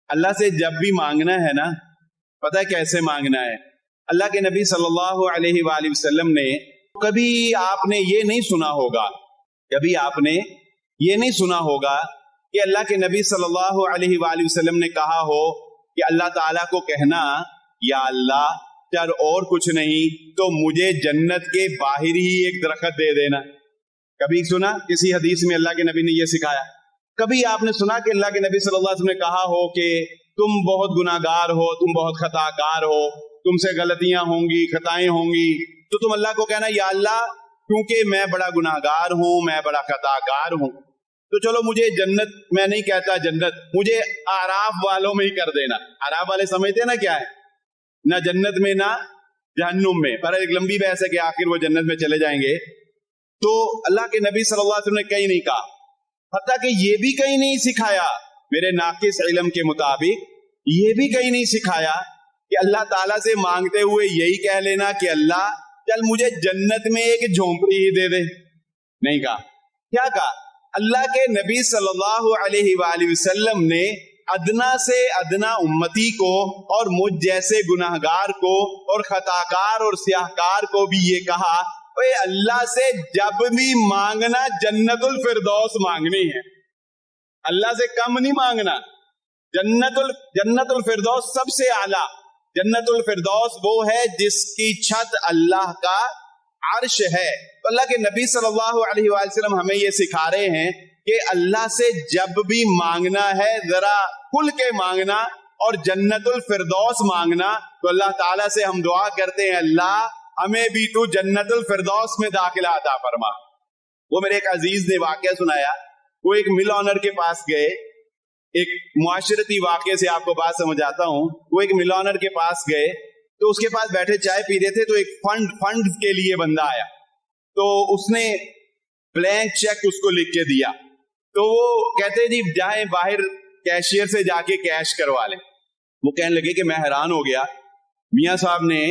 اللہ سے جب بھی مانگنا ہے نا، پتہ کیسے مانگنا ہے؟ اللہ کے نبی صلی اللہ علیہ وآلہ وسلم نے کبھی آپ نے یہ نہیں سنا ہوگا، کبھی آپ نے یہ نہیں سنا ہوگا کہ اللہ کے نبی صلی اللہ علیہ وآلہ وسلم نے کہا ہو کہ اللہ تعالیٰ کو کہنا یا اللہ چل اور کچھ نہیں تو مجھے جنت کے باہر ہی ایک درخت دے دینا۔ کبھی سنا کسی حدیث میں اللہ کے نبی نے یہ سکھایا؟ کبھی آپ نے سنا کہ اللہ کے نبی صلی اللہ علیہ وسلم نے کہا ہو کہ تم بہت گناہگار ہو، تم بہت خطا کار ہو، تم سے غلطیاں ہوں گی، خطائیں ہوں گی، تو تم اللہ کو کہنا یا اللہ کیونکہ میں بڑا گناہگار ہوں، میں بڑا خطا کار ہوں، تو چلو مجھے جنت، میں نہیں کہتا جنت، مجھے آراف والوں میں ہی کر دینا۔ آراف والے سمجھتے ہیں نا کیا ہے؟ نہ جنت میں نہ جہنم میں، پر ایک لمبی بحث ہے کہ آخر وہ جنت میں چلے جائیں گے۔ تو اللہ کے نبی صلی اللہ علیہ وسلم نے کہیں نہیں کہا، حتیٰ کہ یہ بھی کہیں نہیں سکھایا، میرے ناقص علم کے مطابق یہ بھی کہیں نہیں سکھایا کہ اللہ تعالیٰ سے مانگتے ہوئے یہی کہہ لینا کہ اللہ چل مجھے جنت میں ایک جھونپڑی ہی دے دے۔ نہیں کہا۔ کیا کہا؟ اللہ کے نبی صلی اللہ علیہ وآلہ وسلم نے ادنا سے ادنا امتی کو اور مجھ جیسے گناہگار کو اور خطاکار اور سیاہکار کو بھی یہ کہا اے اللہ سے جب بھی مانگنا جنت الفردوس مانگنی ہے، اللہ سے کم نہیں مانگنا، جنت الفردوس سب سے اعلیٰ۔ جنت الفردوس وہ ہے جس کی چھت اللہ کا عرش ہے۔ تو اللہ کے نبی صلی اللہ علیہ وآلہ وسلم ہمیں یہ سکھا رہے ہیں کہ اللہ سے جب بھی مانگنا ہے ذرا کھل کے مانگنا اور جنت الفردوس مانگنا۔ تو اللہ تعالیٰ سے ہم دعا کرتے ہیں اللہ ہمیں بھی تو جنت الفردوس میں داخلہ عطا فرما۔ وہ میرے ایک عزیز نے واقعہ سنایا، وہ ایک مل آنر کے پاس گئے، ایک معاشرتی واقعے سے آپ کو بات سمجھ آتا ہوں۔ وہ ایک مل آنر کے پاس گئے تو اس کے پاس بیٹھے چائے پی رہے تھے، تو ایک فنڈ کے لیے بندہ آیا، تو اس نے بلینک چیک اس کو لکھ کے دیا، تو وہ کہتے جی جائیں باہر کیشیئر سے جا کے کیش کروا لیں۔ وہ کہنے لگے کہ میں حیران ہو گیا، میاں صاحب نے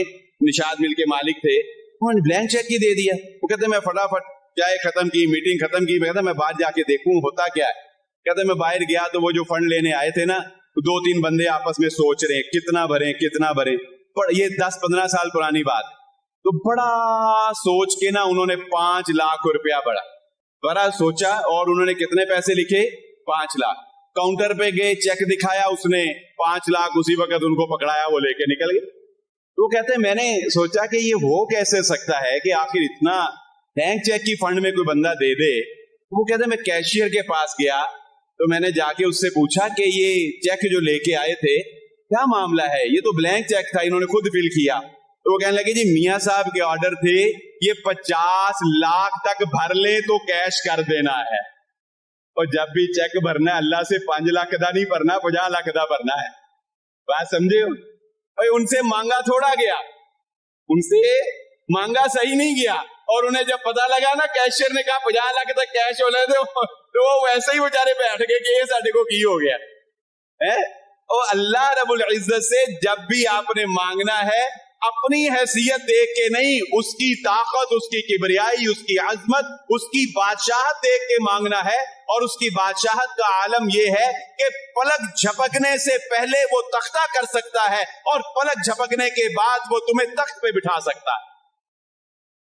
نشاد مل کے مالک تھے، انہوں نے بلینک چیک ہی دے دیا۔ وہ کہتے میں فٹافٹ چائے ختم کی، میٹنگ ختم کی، میں کہتا میں باہر جا کے دیکھوں ہوتا کیا ہے۔ کہتے میں باہر گیا تو وہ جو فنڈ لینے آئے تھے نا، 2-3 بندے آپس میں سوچ رہے ہیں کتنا بھریں۔ یہ 10-15 سال پرانی بات، تو بڑا سوچ کے نا انہوں نے 5 لاکھ روپیہ بڑا سوچا، اور انہوں نے کتنے پیسے لکھے؟ 5 لاکھ۔ کاؤنٹر پہ گئے، چیک دکھایا، اس نے 5 لاکھ اسی وقت ان کو پکڑایا، وہ لے کے نکل گئے۔ تو وہ کہتے ہیں میں نے سوچا کہ یہ ہو کیسے سکتا ہے کہ آخر اتنا بلینک چیک کی فنڈ میں کوئی بندہ دے دے۔ وہ کہتے ہیں میں کیشیئر کے پاس گیا تو میں نے جا کے اس سے پوچھا کہ یہ چیک جو لے کے آئے تھے کیا معاملہ ہے؟ یہ تو بلینک چیک تھا، انہوں نے خود فل کیا۔ تو وہ کہنے لگے جی میاں صاحب کے آرڈر تھے یہ 50 لاکھ تک بھر لیں تو کیش کر دینا ہے، اور جب بھی چیک بھرنا ہے اللہ سے 5 لاکھ دا نہیں بھرنا، 50 لاکھ دا بھرنا ہے۔ بات سمجھے ہو؟ بھائی ان سے مانگا تھوڑا گیا، ان سے مانگا صحیح نہیں گیا، اور انہیں جب پتا لگا نا کیشیئر نے کہا 50 لاکھ تک کیش ہو لے دے، تو وہ ویسے ہی بیچارے بیٹھ گئے کہ یہ ساڈے کو کی ہو گیا ہے۔ اور اللہ رب العزت سے جب بھی آپ نے مانگنا ہے اپنی حیثیت دیکھ کے نہیں، اس کی طاقت، اس کی کبریائی، اس کی عظمت، اس کی بادشاہت دیکھ کے مانگنا ہے۔ اور اس کی بادشاہت کا عالم یہ ہے کہ پلک جھپکنے سے پہلے وہ تختہ کر سکتا ہے، اور پلک جھپکنے کے بعد وہ تمہیں تخت پہ بٹھا سکتا ہے۔